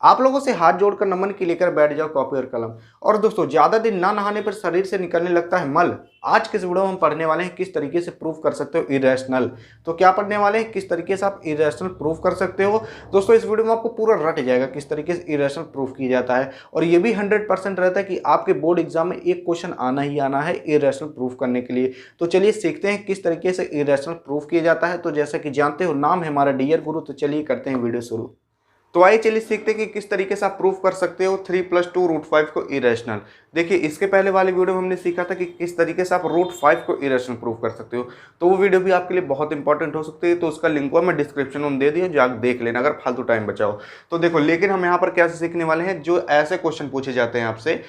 आप लोगों से हाथ जोड़कर नमन की लेकर बैठ जाओ कॉपी और कलम। और दोस्तों, ज्यादा दिन ना नहाने पर शरीर से निकलने लगता है मल। आज के इस वीडियो में हम पढ़ने वाले हैं किस तरीके से प्रूव कर सकते हो इरेशनल। तो क्या पढ़ने वाले हैं, किस तरीके से आप इरेशनल प्रूव कर सकते हो। दोस्तों, इस वीडियो में आपको पूरा रट जाएगा किस तरीके से इरेशनल प्रूव किया जाता है। और ये भी 100% रहता है कि आपके बोर्ड एग्जाम में एक क्वेश्चन आना ही आना है इरेशनल प्रूव करने के लिए। तो चलिए सीखते हैं किस तरीके से इरेशनल प्रूव किया जाता है। तो जैसा कि जानते हो, नाम है हमारा डियर गुरु। तो चलिए करते हैं वीडियो शुरू। तो आइए चलिए सीखते हैं कि किस तरीके से आप प्रूफ कर सकते हो 3+2√5 को इरेशनल। देखिए, इसके पहले वाले वीडियो में हमने सीखा था कि किस तरीके से आप √5 को इरेशनल प्रूफ कर सकते हो। तो वो वीडियो भी आपके लिए बहुत इंपॉर्टेंट हो सकती है। तो उसका लिंक मैं डिस्क्रिप्शन में दे दिया, जाकर देख लेना अगर फालतू टाइम बचाओ तो। देखो, लेकिन हम यहाँ पर क्या सीखने वाले हैं, जो ऐसे क्वेश्चन पूछे जाते हैं आपसे,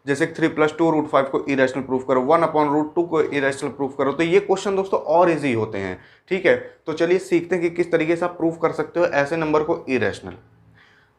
जैसे 3+2√5 को इरेशनल प्रूफ करो, 1/√2 को इरेशनल प्रूफ करो। तो ये क्वेश्चन दोस्तों और इजी होते हैं। ठीक है, तो चलिए सीखते हैं कि किस तरीके से आप प्रूफ कर सकते हो ऐसे नंबर को इरेशनल।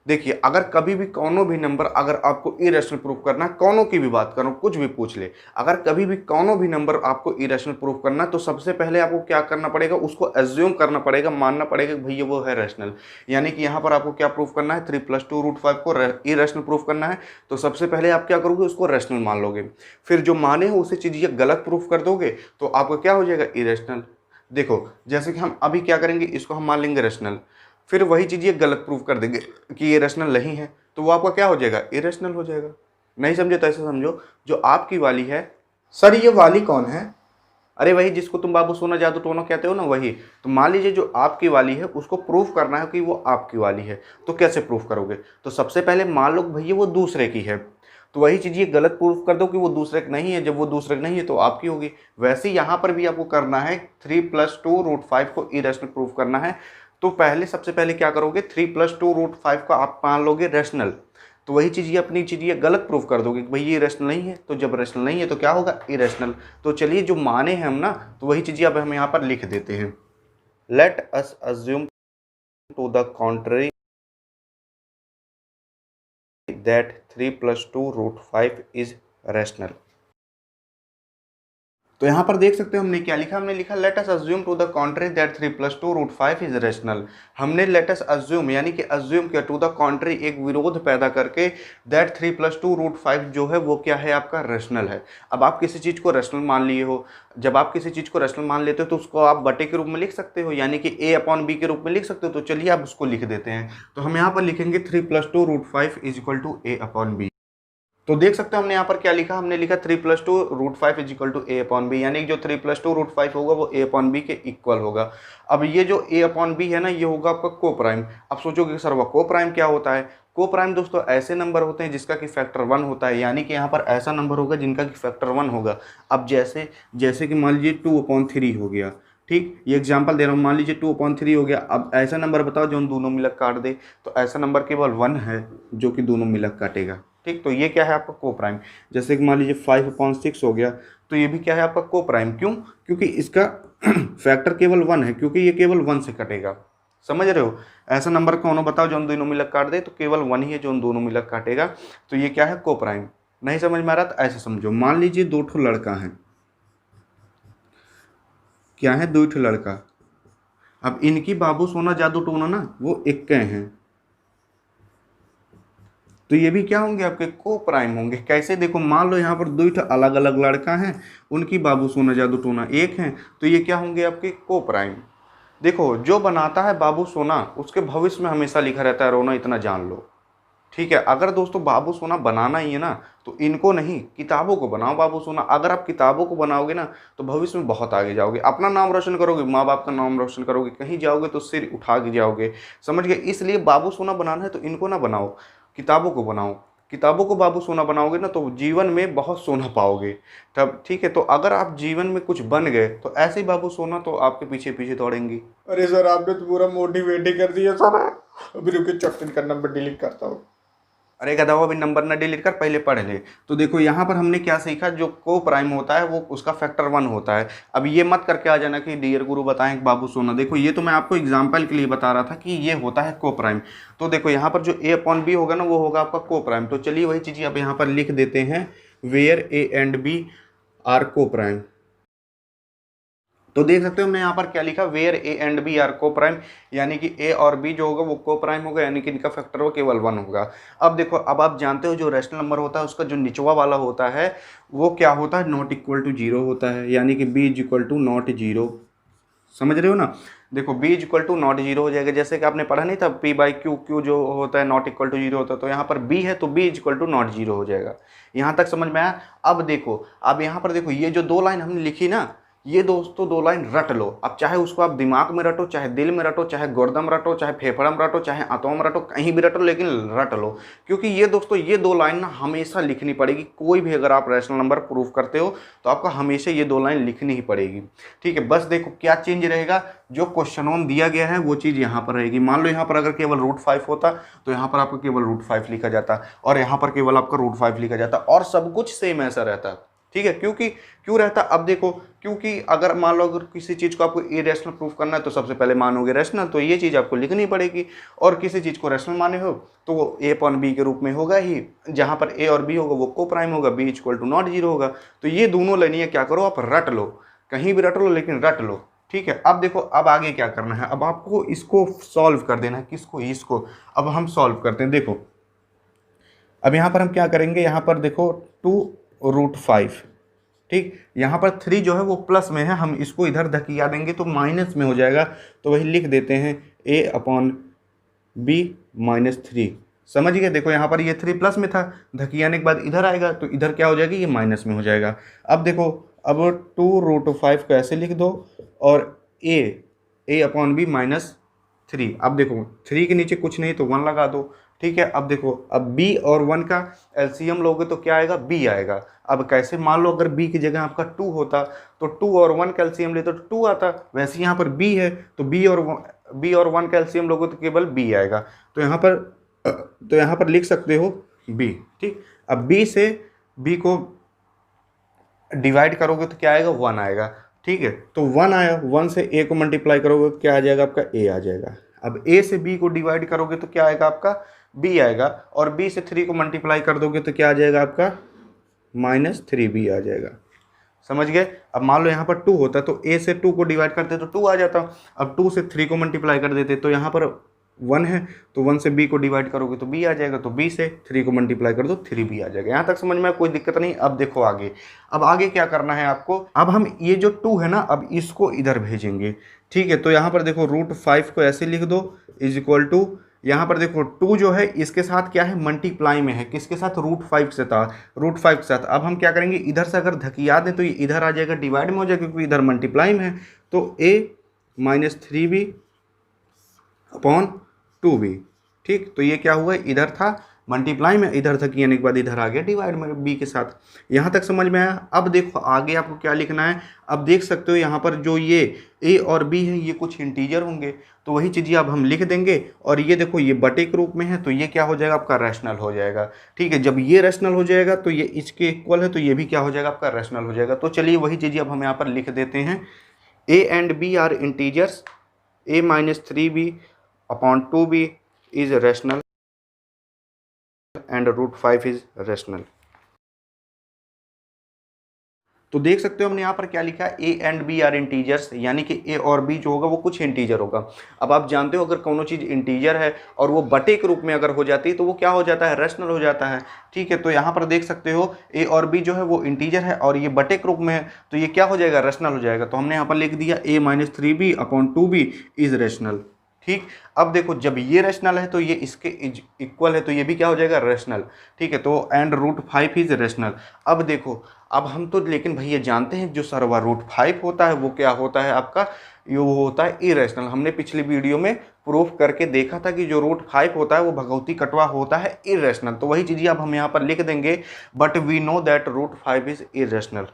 देखिए, अगर कभी भी कौनो भी नंबर अगर आपको इरेशनल प्रूफ करना है, कौनो की भी बात करो, कुछ भी पूछ ले, अगर कभी भी कौनो भी नंबर आपको इरेशनल प्रूफ करना है, तो सबसे पहले आपको क्या करना पड़ेगा, उसको एज्यूम करना पड़ेगा, मानना पड़ेगा कि भैया वो है रैशनल। यानी कि यहाँ पर आपको क्या प्रूफ करना है, 3+2√5 को इरेशनल प्रूफ करना है। तो सबसे पहले आप क्या करोगे, उसको रैशनल मान लोगे। फिर जो माने हो उसे चीज़ ये गलत प्रूफ कर दोगे तो आपका क्या हो जाएगा, इरेशनल। देखो, जैसे कि हम अभी क्या करेंगे, इसको हम मान लेंगे रैशनल, फिर वही चीज़ ये गलत प्रूफ कर देंगे कि ये रैशनल नहीं है, तो वो आपका क्या हो जाएगा, इरेशनल हो जाएगा। नहीं समझे तो ऐसे समझो, जो आपकी वाली है, सर ये वाली कौन है, अरे वही जिसको तुम बाबू सोना जादू टोना कहते हो ना, वही। तो मान लीजिए जो आपकी वाली है उसको प्रूफ करना है कि वो आपकी वाली है। तो कैसे प्रूफ करोगे, तो सबसे पहले मान लो भैया वो दूसरे की है, तो वही चीज़ ये गलत प्रूफ कर दो कि वो दूसरे की नहीं है। जब वो दूसरे की नहीं है तो आपकी होगी। वैसे यहाँ पर भी आपको करना है, 3+2√5 को इरेशनल प्रूफ करना है। तो पहले सबसे पहले क्या करोगे, 3+2√5 को आप मान लोगे रैशनल। तो वही चीज़ ये अपनी चीज़ ये गलत प्रूफ कर दोगे कि भाई ये रैशनल नहीं है। तो जब रैशनल नहीं है तो क्या होगा, इरेशनल। तो चलिए जो माने हैं हम ना, तो वही चीज़ अब हम यहाँ पर लिख देते हैं। Let us assume to the contrary that 3+2√5 is rational. तो यहाँ पर देख सकते हो हमने क्या लिखा, हमने लिखा let us assume to the contrary that 3+2√5 is rational. हमने लेट अस अज्यूम यानी कि अज्यूम किया, टू द कॉन्ट्री एक विरोध पैदा करके, दैट 3+2√5 जो है वो क्या है, आपका रैशनल है। अब आप किसी चीज़ को रैशनल मान लिए हो, जब आप किसी चीज़ को रैशनल मान लेते हो तो उसको आप बटे के रूप में लिख सकते हो, यानी कि a/b के रूप में लिख सकते हो। तो चलिए आप उसको लिख देते हैं। तो हम यहाँ पर लिखेंगे 3+2√5 इज इक्वल टू a/b। तो देख सकते हो हमने यहाँ पर क्या लिखा, हमने लिखा 3+2√5 इज इक्वल टू a/b, यानी कि जो 3+2√5 होगा वो a/b के इक्वल होगा। अब ये जो a/b है ना, ये होगा आपका को प्राइम। अब सोचोगे कि सर वो को प्राइम क्या होता है। को प्राइम दोस्तों ऐसे नंबर होते हैं जिसका कि फैक्टर 1 होता है, यानी कि यहाँ पर ऐसा नंबर होगा जिनका कि फैक्टर 1 होगा। अब जैसे जैसे कि मान लीजिए 2/3 हो गया, ठीक, ये एग्जाम्पल दे रहा हूँ, मान लीजिए 2/3 हो गया। अब ऐसा नंबर बताओ जो उन दोनों मिलक काट दे। तो ऐसा नंबर केवल 1 है जो कि दोनों मिलक काटेगा। ठीक, तो ये क्या है आपका को प्राइम। जैसे कि मान लीजिए 5/6 हो गया, तो ये भी क्या है आपका को प्राइम। क्यों, क्योंकि इसका फैक्टर केवल 1 है, क्योंकि ये केवल 1 से कटेगा। समझ रहे हो, ऐसा नंबर कौन बताओ जो उन दोनों मिलक काट दे, तो केवल 1 ही है जो उन दोनों मिलक काटेगा। तो ये क्या है, को प्राइम। नहीं समझ में आ रहा तो ऐसे समझो, मान लीजिए 2 ठो लड़का है, क्या है, 2 ठो लड़का। अब इनकी बाबू सोना जादू टोना ना वो इक्के हैं, तो ये भी क्या होंगे, आपके को प्राइम होंगे। कैसे, देखो मान लो यहाँ पर 2 अलग अलग लड़का हैं, उनकी बाबू सोना जादू टोना एक हैं, तो ये क्या होंगे, आपके को प्राइम। देखो, जो बनाता है बाबू सोना उसके भविष्य में हमेशा लिखा रहता है रोना, इतना जान लो। ठीक है, अगर दोस्तों बाबू सोना बनाना ही है ना, तो इनको नहीं, किताबों को बनाओ बाबू सोना। अगर आप किताबों को बनाओगे ना, तो भविष्य में बहुत आगे जाओगे, अपना नाम रोशन करोगे, माँ बाप का नाम रोशन करोगे, कहीं जाओगे तो सिर उठा के जाओगे। समझ गए, इसलिए बाबू सोना बनाना है तो इनको ना बनाओ, किताबों को बनाओ। किताबों को बाबू सोना बनाओगे ना तो जीवन में बहुत सोना पाओगे तब। ठीक है, तो अगर आप जीवन में कुछ बन गए तो ऐसे ही बाबू सोना तो आपके पीछे पीछे दौड़ेंगी। अरे सर, आपने तो पूरा मोटिवेट ही कर दिया सर। अभी रुके, चट्टन का नंबर डिलीट करता हूँ। अरे गधा, अभी नंबर ना डिलीट कर, पहले पढ़ ले। तो देखो यहाँ पर हमने क्या सीखा, जो को प्राइम होता है वो उसका फैक्टर 1 होता है। अब ये मत करके आ जाना कि डियर गुरु बताएं बाबू सोना। देखो, ये तो मैं आपको एग्जाम्पल के लिए बता रहा था कि ये होता है को प्राइम। तो देखो यहाँ पर जो a/b होगा ना, वो होगा आपका को प्राइम। तो चलिए वही चीज़ अब यहाँ पर लिख देते हैं, where a and b are coprime. तो देख सकते हो हमने यहाँ पर क्या लिखा, where A and B are coprime, यानी कि ए और बी जो होगा वो को प्राइम होगा, यानी कि इनका फैक्टर वो केवल 1 होगा। अब देखो, अब आप जानते हो जो रैशनल नंबर होता है उसका जो निचवा वाला होता है वो क्या होता है, नॉट इक्वल टू 0 होता है, यानी कि B is equal to not 0। समझ रहे हो ना। देखो B is equal to not 0 हो जाएगा, जैसे कि आपने पढ़ा नहीं था पी बाई क्यू, क्यू जो होता है नॉट इक्वल टू 0 होता है, तो यहाँ पर बी है तो B is equal to not 0 हो जाएगा। यहाँ तक समझ में आया। अब देखो, अब यहाँ पर देखो ये जो 2 लाइन हमने लिखी ना, ये दोस्तों 2 लाइन रट लो। अब चाहे उसको आप दिमाग में रटो, चाहे दिल में रटो, चाहे गुर्दम रटो, चाहे फेफड़ा में रटो, चाहे आंतों में रटो, कहीं भी रटो, लेकिन रट लो। क्योंकि ये दोस्तों ये 2 लाइन ना हमेशा लिखनी पड़ेगी। कोई भी अगर आप रैशनल नंबर प्रूफ करते हो तो आपको हमेशा ये 2 लाइन लिखनी ही पड़ेगी। ठीक है, बस देखो क्या चेंज रहेगा, जो क्वेश्चन में दिया गया है वो चीज़ यहाँ पर रहेगी। मान लो यहाँ पर अगर केवल √5 होता तो यहाँ पर आपको केवल √5 लिखा जाता, और यहाँ पर केवल आपका √5 लिखा जाता, और सब कुछ सेम ऐसा रहता। ठीक है, क्योंकि क्यों रहता, अब देखो, क्योंकि अगर मान लो अगर किसी चीज़ को आपको इरेशनल प्रूफ करना है तो सबसे पहले मानोगे रैशनल, तो ये चीज़ आपको लिखनी पड़ेगी। और किसी चीज़ को रैशनल माने हो तो वो ए अपॉन बी के रूप में होगा ही, जहाँ पर ए और बी होगा वो को प्राइम होगा, बी इक्वल टू नॉट 0 होगा। तो ये दोनों लाइनें क्या करो, आप रट लो, कहीं भी रट लो लेकिन रट लो। ठीक है, अब देखो अब आगे क्या करना है, अब आपको इसको सॉल्व कर देना है। किसको, इसको। अब हम सॉल्व करते हैं। देखो अब यहाँ पर हम क्या करेंगे, यहाँ पर देखो 2√5, ठीक, यहाँ पर 3 जो है वो प्लस में है, हम इसको इधर धकिया देंगे तो माइनस में हो जाएगा, तो वही लिख देते हैं a अपॉन b माइनस 3। समझ गए। देखो यहाँ पर ये 3 प्लस में था, धकियाने के बाद इधर आएगा तो इधर क्या हो जाएगा, ये माइनस में हो जाएगा। अब देखो, अब 2√5 को ऐसे लिख दो, और a अपॉन b माइनस 3। अब देखो 3 के नीचे कुछ नहीं तो 1 लगा दो। ठीक है, अब देखो, अब b और 1 का एलसीएम लोगे तो क्या आएगा, b आएगा। अब कैसे, मान लो अगर b की जगह आपका 2 होता तो 2 और 1 का एलसीएम ले तो 2 आता, वैसे यहाँ पर b है तो b और 1 का एलसीएम लोगे तो केवल b आएगा। तो यहाँ पर लिख सकते हो b। ठीक, अब b से b को डिवाइड करोगे तो क्या आएगा, 1 आएगा। ठीक है, तो 1 आया, 1 से a को मल्टीप्लाई करोगे तो क्या आ जाएगा, आपका a आ जाएगा। अब a से b को डिवाइड करोगे तो क्या आएगा, आपका b आएगा, और b से 3 को मल्टीप्लाई कर दोगे तो क्या आ जाएगा, आपका -3b आ जाएगा। समझ गए। अब मान लो यहाँ पर 2 होता तो a से 2 को डिवाइड करते तो 2 आ जाता, अब 2 से 3 को मल्टीप्लाई कर देते तो यहाँ पर 1 है तो 1 से b को डिवाइड करोगे तो b आ जाएगा, तो b से 3 को मल्टीप्लाई कर दो 3b आ जाएगा। यहाँ तक समझ में कोई दिक्कत नहीं। अब देखो आगे, अब आगे क्या करना है आपको, अब हम ये जो 2 है ना, अब इसको इधर भेजेंगे। ठीक है, तो यहाँ पर देखो √5 को ऐसे लिख दो, इज इक्वल टू, यहाँ पर देखो 2 जो है इसके साथ क्या है, मल्टीप्लाई में है, किसके साथ, √5 से था, √5 के साथ। अब हम क्या करेंगे, इधर से अगर धकिया दें तो ये इधर आ जाएगा, डिवाइड में हो जाएगा क्योंकि इधर मल्टीप्लाई में है, तो a -3b अपॉन 2b। ठीक, तो ये क्या हुआ, इधर था मल्टीप्लाई में, इधर तक यानी के बाद इधर आ गया डिवाइड में b के साथ। यहाँ तक समझ में आया। अब देखो आगे आपको क्या लिखना है, अब देख सकते हो यहाँ पर जो ये a और b है ये कुछ इंटीजर होंगे, तो वही चीज़ें अब हम लिख देंगे, और ये देखो ये बटे के रूप में है तो ये क्या हो जाएगा, आपका रैशनल हो जाएगा। ठीक है, जब ये रैशनल हो जाएगा तो ये इसके इक्वल है तो ये भी क्या हो जाएगा, आपका रैशनल हो जाएगा। तो चलिए वही चीज़ें अब हम यहाँ पर लिख देते हैं, a and b are integers, a -3b upon 2b is rational and √5 is rational। तो देख सकते हो हमने यहाँ पर क्या लिखा है, a and b are integers, यानी कि a और b जो होगा वो कुछ इंटीजर होगा। अब आप जानते हो अगर कोनो चीज़ इंटीजर है और वो बटे के रूप में अगर हो जाती है तो वो क्या हो जाता है, रैशनल हो जाता है। ठीक है, तो यहाँ पर देख सकते हो a और b जो है वो इंटीजर है और ये बटे के रूप में है तो ये क्या हो जाएगा, रैशनल हो जाएगा। तो हमने यहाँ पर लिख दिया a -3b upon 2b is rational. ठीक, अब देखो जब ये रैशनल है तो ये इसके इक्वल है तो ये भी क्या हो जाएगा, रैशनल। ठीक है, तो एंड √5 इज रैशनल। अब देखो, अब हम तो लेकिन भैया जानते हैं जो सर्वा √5 होता है वो क्या होता है, आपका ये वो होता है इरेशनल। हमने पिछली वीडियो में प्रूफ करके देखा था कि जो √5 होता है वो भगवती कटवा होता है इरेशनल। तो वही चीज़ें अब हम यहाँ पर लिख देंगे, but we know that √5 is irrational.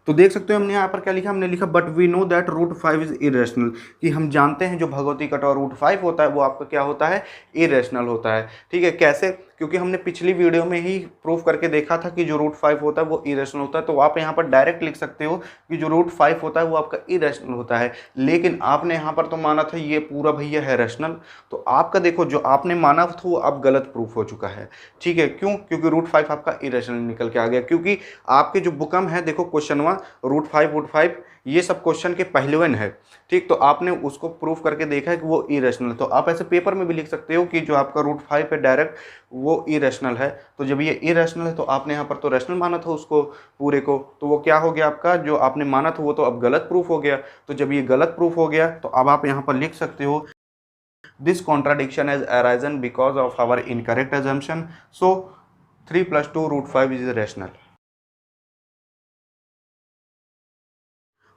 तो देख सकते हो हमने यहाँ पर क्या लिखा, हमने लिखा but we know that √5 is irrational, कि हम जानते हैं जो भगवती कटवा √5 होता है वो आपका क्या होता है, इरेशनल होता है। ठीक है, कैसे, क्योंकि हमने पिछली वीडियो में ही प्रूफ करके देखा था कि जो रूट 5 होता है वो इरेशनल होता है। तो आप यहाँ पर डायरेक्ट लिख सकते हो कि जो रूट 5 होता है वो आपका इरेशनल होता है, लेकिन आपने यहाँ पर तो माना था ये पूरा भैया है रैशनल। तो आपका देखो जो आपने माना था वो अब गलत प्रूफ हो चुका है, ठीक है। क्यों? क्योंकि रूट 5 आपका इरेशनल निकल के आ गया, क्योंकि आपके जो बुकम है देखो क्वेश्चनवा रूट 5 ये सब क्वेश्चन के पहलुएं है, ठीक। तो आपने उसको प्रूफ करके देखा है कि वो इरेशनल है। तो आप ऐसे पेपर में भी लिख सकते हो कि जो आपका रूट 5 है डायरेक्ट वो इरेशनल है। तो जब ये इरेशनल है तो आपने यहाँ पर तो रैशनल माना था उसको पूरे को, तो वो क्या हो गया आपका जो आपने माना था वो तो अब गलत प्रूफ हो गया। तो जब ये गलत प्रूफ हो गया तो अब आप यहाँ पर लिख सकते हो this contradiction has arisen because of our incorrect assumption, so 3 + 2 root 5 is rational.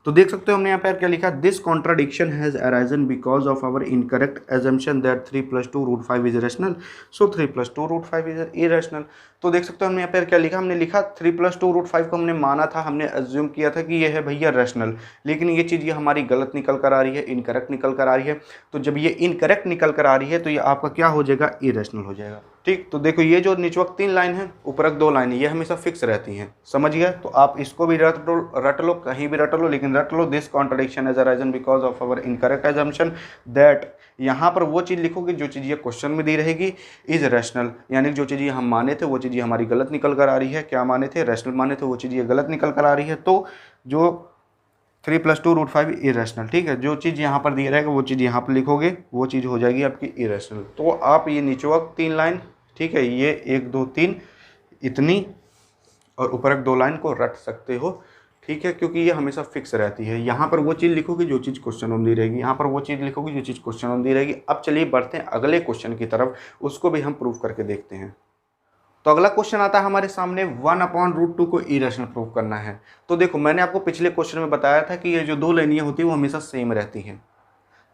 तो देख सकते हो हमने यहाँ पर क्या लिखा, this contradiction has arisen because of our incorrect assumption that 3 + 2 root 5 is rational, so 3 + 2 root 5 is irrational. तो देख सकते हो हमने यहाँ पर क्या लिखा, हमने लिखा 3 + 2 रूट 5 को हमने माना था, हमने अज्यूम किया था कि ये है भैया रैशनल, लेकिन ये चीज़ ये हमारी गलत निकल कर आ रही है, इनकरेक्ट निकल कर आ रही है। तो जब ये इनकरेक्ट निकल कर आ रही है तो ये आपका क्या हो जाएगा, इरेशनल हो जाएगा, ठीक। तो देखो ये जो निचवक 3 लाइन है ऊपरक 2 लाइन है ये हमेशा फिक्स रहती हैं, समझ गए। तो आप इसको भी रट लो कहीं भी रट लो, लेकिन रट लो this contradiction has arisen because of our incorrect assumption that, यहाँ पर वो चीज़ लिखोगे जो चीज़ ये क्वेश्चन में दी रहेगी इज रैशनल, यानी जो चीज़ ये हम माने थे वो चीज़ ये हमारी गलत निकल कर आ रही है। क्या माने थे, रैशनल माने थे, वो चीज़ ये गलत निकल कर आ रही है। तो जो 3 + 2 रूट 5 इरेशनल, ठीक है। जो चीज़ यहाँ पर दिया रहेगा वो चीज़ यहाँ पर लिखोगे, वो चीज़ हो जाएगी आपकी इरेशनल। तो आप ये निचवक 3 लाइन, ठीक है, ये 1 2 3 इतनी और ऊपरक 2 लाइन को रट सकते हो, ठीक है, क्योंकि ये हमेशा फिक्स रहती है। यहाँ पर वो चीज़ लिखोगे जो चीज़ क्वेश्चन में दी रहेगी, यहाँ पर वो चीज़ लिखोगे जो चीज़ क्वेश्चन में दी रहेगी। अब चलिए बढ़ते हैं अगले क्वेश्चन की तरफ, उसको भी हम प्रूव करके देखते हैं। तो अगला क्वेश्चन आता है हमारे सामने 1/√2 को इरेशनल प्रूव करना है। तो देखो मैंने आपको पिछले क्वेश्चन में बताया था कि ये जो 2 लाइनें होती है वो हमेशा सेम रहती हैं,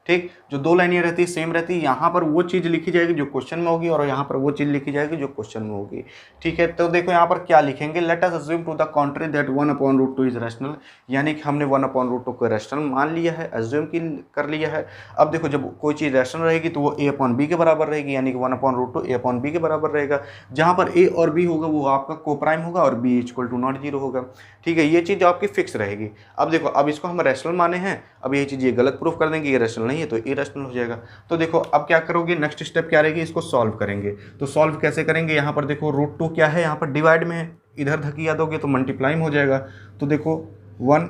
ठीक। जो 2 लाइनें रहती है सेम रहती है, यहाँ पर वो चीज़ लिखी जाएगी जो क्वेश्चन में होगी और यहाँ पर वो चीज़ लिखी जाएगी जो क्वेश्चन में होगी, ठीक है। तो देखो यहाँ पर क्या लिखेंगे, let us assume to the contrary that 1/√2 is rational, यानी कि हमने 1/√2 को रैशनल मान लिया है, अज्यूम कर लिया है। अब देखो जब कोई चीज़ रैशनल रहेगी तो वो a/b के बराबर रहेगी, यानी कि 1/√2 a/b के बराबर रहेगा। जहाँ पर a और b होगा वो आपका कोप्राइम होगा और b = नॉट 0 होगा, ठीक है। ये चीज़ आपकी फिक्स रहेगी। अब देखो अब इसको हम रैशनल माने हैं, अब ये चीज़ ये गलत प्रूफ कर देंगे, ये रैशनल नहीं है तो इरेशनल हो जाएगा। तो देखो अब क्या करोगे, नेक्स्ट स्टेप क्या रहेगी, इसको सॉल्व करेंगे। तो सॉल्व कैसे करेंगे, यहाँ पर देखो √2 क्या है, यहाँ पर डिवाइड में है, इधर धकिया दोगे तो मल्टीप्लाई में हो जाएगा। तो देखो 1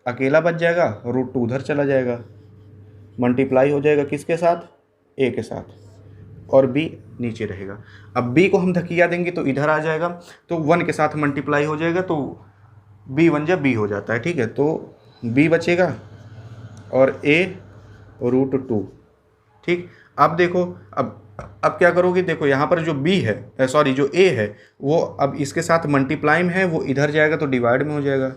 अकेला बच जाएगा, √2 उधर चला जाएगा, मल्टीप्लाई हो जाएगा किसके साथ, a के साथ, और b नीचे रहेगा। अब b को हम धकिया देंगे तो इधर आ जाएगा, तो 1 के साथ मल्टीप्लाई हो जाएगा तो b 1 जा b हो जाता है, ठीक है। तो b बचेगा और a √2, ठीक। अब देखो अब क्या करोगे, देखो यहाँ पर जो b है सॉरी जो a है वो अब इसके साथ मल्टीप्लाई में है, वो इधर जाएगा तो डिवाइड में हो जाएगा,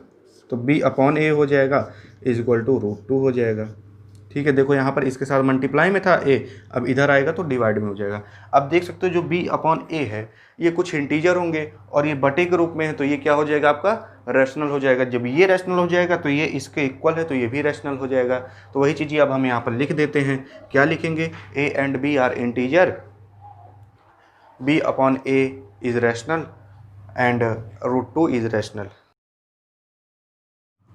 तो b/a हो जाएगा =√2 हो जाएगा, ठीक है। देखो यहाँ पर इसके साथ मल्टीप्लाई में था a, अब इधर आएगा तो डिवाइड में हो जाएगा। अब देख सकते हो जो b/a है ये कुछ इंटीजर होंगे और ये बटे के रूप में है, तो ये क्या हो जाएगा आपका रैशनल हो जाएगा। जब ये रैशनल हो जाएगा तो ये इसके इक्वल है तो ये भी रैशनल हो जाएगा। तो वही चीज़ अब हम यहाँ पर लिख देते हैं, क्या लिखेंगे, a and b are integer, b/a is rational and √2 is rational.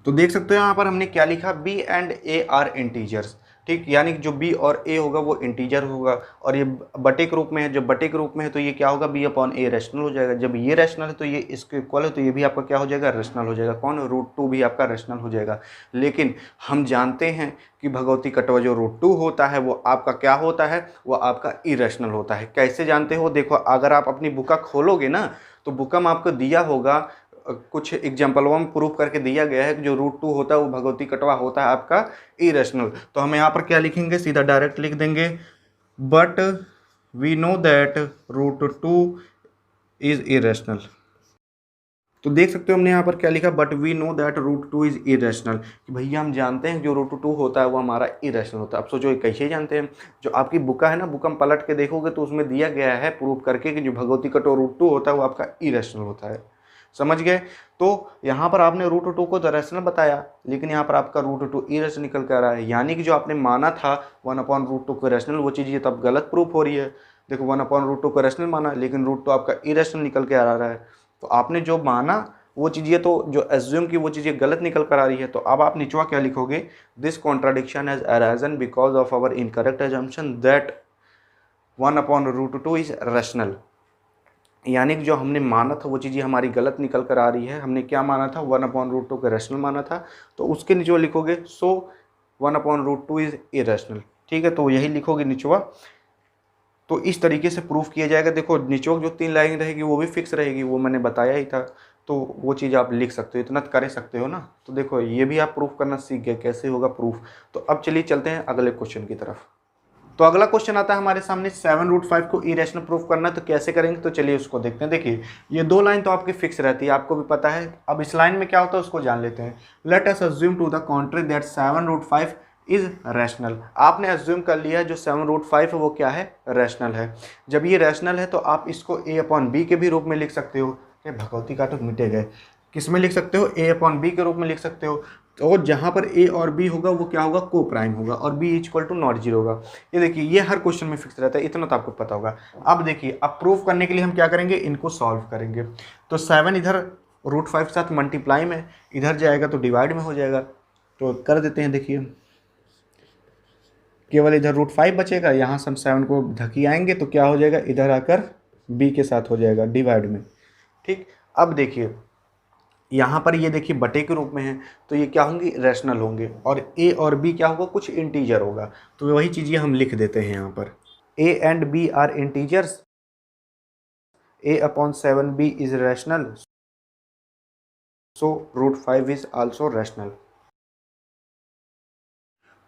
तो देख सकते हो यहाँ पर हमने क्या लिखा, b and a are integers, ठीक, यानी कि जो b और a होगा वो इंटीजर होगा और ये बटे के रूप में है। जब बटे के रूप में है तो ये क्या होगा, b/a रैशनल हो जाएगा। जब ये रैशनल है तो ये इसके इक्वल है तो ये भी आपका क्या हो जाएगा, रैशनल हो जाएगा। कौन, √2 भी आपका रैशनल हो जाएगा। लेकिन हम जानते हैं कि भगवती कटवा जो √2 होता है वो आपका क्या होता है, वो आपका इरेशनल होता है। कैसे जानते हो, देखो अगर आप अपनी बुका खोलोगे ना तो बुका में आपको दिया होगा, कुछ एग्जाम्पल में प्रूफ करके दिया गया है कि जो √2 होता है वो भगवती कटवा होता है आपका इरेशनल। तो हम यहाँ पर क्या लिखेंगे, सीधा डायरेक्ट लिख देंगे, but we know that √2 is irrational. तो देख सकते हो हमने यहाँ पर क्या लिखा, but we know that √2 is irrational, कि भैया हम जानते हैं जो √2 होता है वो हमारा इरेशनल होता है। अब सोचो कैसे जानते हैं, जो आपकी बुका है ना, बुक हम पलट के देखोगे तो उसमें दिया गया है प्रूफ करके कि जो भगवती कटवा √2 होता है वो आपका इरेशनल होता है, समझ गए। तो यहाँ पर आपने √2 को तो रैशनल बताया, लेकिन यहाँ पर आपका √2 इरेशनल निकल कर आ रहा है, यानी कि जो आपने माना था 1/√2 को रैशनल वो चीज़ ये तब गलत प्रूफ हो रही है। देखो 1/√2 को रैशनल माना, लेकिन √2 आपका इरेशनल निकल के आ रहा है। तो आपने जो माना वो चीज़, ये तो जो एज्यूम की वो चीज़ें गलत निकल कर आ रही है। तो अब आप निचवा क्या लिखोगे, this contradiction has arisen because of our incorrect assumption that 1/√2 is rational. यानी कि जो हमने माना था वो चीज़ें हमारी गलत निकल कर आ रही है। हमने क्या माना था, 1/√2 को रैशनल माना था, तो उसके निचवा लिखोगे सो 1/√2 इज इरेशनल। ठीक है, तो यही लिखोगे निचवा। तो इस तरीके से प्रूफ किया जाएगा। देखो निचोक जो 3 लाइन रहेगी वो भी फिक्स रहेगी, वो मैंने बताया ही था। तो वो चीज़ आप लिख सकते हो, इतना कर सकते हो ना। तो देखो ये भी आप प्रूफ करना सीख गए, कैसे होगा प्रूफ। तो अब चलिए चलते हैं अगले क्वेश्चन की तरफ। तो अगला क्वेश्चन आता है हमारे सामने, 7√5 को इरेशनल प्रूफ करना, तो कैसे करेंगे, तो चलिए उसको देखते हैं। देखिए ये 2 लाइन तो आपकी फिक्स रहती है, आपको भी पता है। अब इस लाइन में क्या होता है उसको जान लेते हैं। Let us assume to the contrary that 7√5 is rational. आपने अज्यूम कर लिया है जो 7√5 है वो क्या है, रैशनल है। जब ये रैशनल है तो आप इसको a/b के भी रूप में लिख सकते हो। ये भगवती का तो मिटे गए, किस में लिख सकते हो, a/b के रूप में लिख सकते हो। तो जहाँ पर a और b होगा वो क्या होगा, को प्राइम होगा, और b equal to not zero होगा। ये देखिए ये हर क्वेश्चन में फिक्स रहता है, इतना तो आपको पता होगा। अब देखिए अब प्रूफ करने के लिए हम क्या करेंगे, इनको सॉल्व करेंगे। तो 7 इधर √5 के साथ मल्टीप्लाई में, इधर जाएगा तो डिवाइड में हो जाएगा। तो कर देते हैं। देखिए केवल इधर √5 बचेगा, यहाँ से हम 7 को धकी आएंगे तो क्या हो जाएगा, इधर आकर b के साथ हो जाएगा डिवाइड में। ठीक, अब देखिए यहाँ पर ये देखिए बटे के रूप में है, तो ये क्या होंगे, रैशनल होंगे। और a और b क्या होगा, कुछ इंटीजर होगा। तो वही चीज़ ये हम लिख देते हैं यहाँ पर, a and b are integers, a/7b is rational, so √5 is also rational.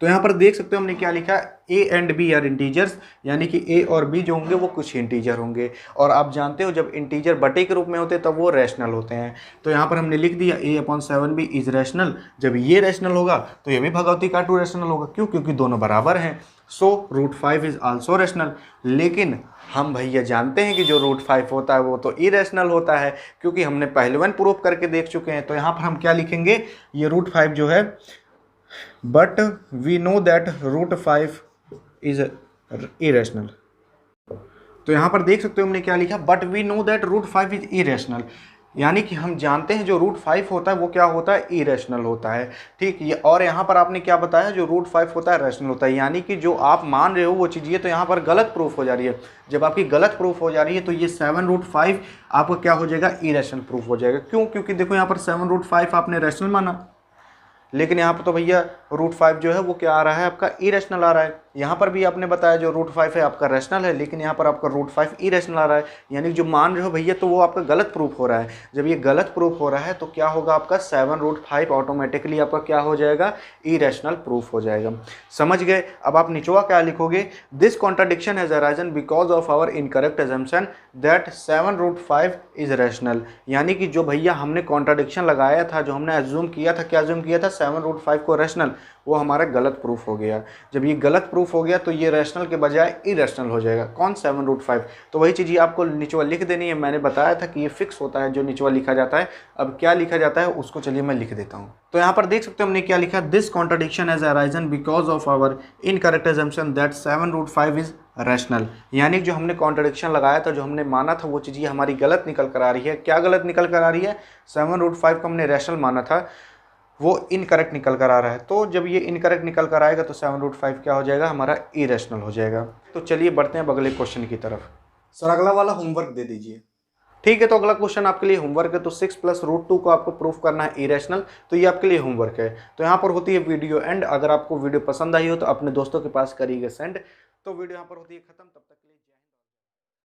तो यहाँ पर देख सकते हो हमने क्या लिखा, a and b are integers, यानी कि a और b जो होंगे वो कुछ इंटीजर होंगे। और आप जानते हो जब इंटीजर बटे के रूप में होते हैं तब वो रैशनल होते हैं। तो यहाँ पर हमने लिख दिया a/7b इज रैशनल। जब ये रैशनल होगा तो ये भी भगवती का 2 रैशनल होगा। क्यों, क्योंकि दोनों बराबर हैं। सो √5 इज आल्सो रैशनल। लेकिन हम भैया जानते हैं कि जो √5 होता है वो तो इरेशनल होता है, क्योंकि हमने पहले वन प्रूफ करके देख चुके हैं। तो यहाँ पर हम क्या लिखेंगे, ये √5 जो है, but we know that √5 is irrational। तो यहाँ पर देख सकते हो हमने क्या लिखा, but we know that √5 is irrational, यानी कि हम जानते हैं जो √5 होता है वो क्या होता है, इरेशनल होता है। ठीक, ये और यहाँ पर आपने क्या बताया, जो √5 होता है रैशनल होता है। यानी कि जो आप मान रहे हो वो चीज़, ये तो यहाँ पर गलत प्रूफ हो जा रही है। जब आपकी गलत प्रूफ हो जा रही है तो ये 7√5 आपका क्या हो जाएगा, इरेशनल प्रूफ हो जाएगा। क्यों, क्योंकि देखो यहाँ पर 7√5 आपने रैशनल माना, लेकिन यहाँ पर तो भैया √5 जो है वो क्या आ रहा है, आपका इरेशनल आ रहा है। यहाँ पर भी आपने बताया जो √5 है आपका रैशनल है, लेकिन यहाँ पर आपका √5 इरेशनल आ रहा है। यानी जो मान रहे हो भैया तो वो आपका गलत प्रूफ हो रहा है। जब ये गलत प्रूफ हो रहा है तो क्या होगा, आपका 7√5 ऑटोमेटिकली आपका क्या हो जाएगा, इरेशनल प्रूफ हो जाएगा। समझ गए। अब आप निचवा क्या लिखोगे, this contradiction has arisen because of our incorrect assumption that 7√5 is rational. यानी कि जो भैया हमने कॉन्ट्राडिक्शन लगाया था, जो हमने एज्यूम किया था, क्या एज्यूम किया था, 7√5 को रैशनल, वो हमारा गलत प्रूफ हो गया। जब ये गलत प्रूफ हो गया तो ये रैशनल के बजाय इरेशनल हो जाएगा। कौन, 7√5। तो वही चीज़ आपको निचवा लिख देनी है। मैंने बताया था कि ये फिक्स होता है जो निचवा लिखा जाता है। अब क्या लिखा जाता है उसको चलिए मैं लिख देता हूँ। तो यहाँ पर देख सकते हो हमने क्या लिखा, this contradiction has arisen because of our incorrect assumption that 7√5 is rational. यानी जो हमने कॉन्ट्राडिक्शन लगाया था, जो हमने माना था वो चीज़ हमारी गलत निकल कर आ रही है। क्या गलत निकल कर आ रही है, 7√5 को हमने रैशनल माना था, वो इनकरेक्ट निकल कर आ रहा है। तो जब ये इनकरेक्ट निकल कर आएगा तो 7√5 क्या हो जाएगा, हमारा इरेशनल हो जाएगा। तो चलिए बढ़ते हैं अगले क्वेश्चन की तरफ। सर अगला वाला होमवर्क दे दीजिए। ठीक है, तो अगला क्वेश्चन आपके लिए होमवर्क है। तो 6 + √2 को आपको प्रूफ करना है इरेशनल। तो ये आपके लिए होमवर्क है। तो यहाँ पर होती है वीडियो एंड। अगर आपको वीडियो पसंद आई हो तो अपने दोस्तों के पास करिएगा सेंड। तो वीडियो यहाँ पर होती है खत्म, तब तक के लिए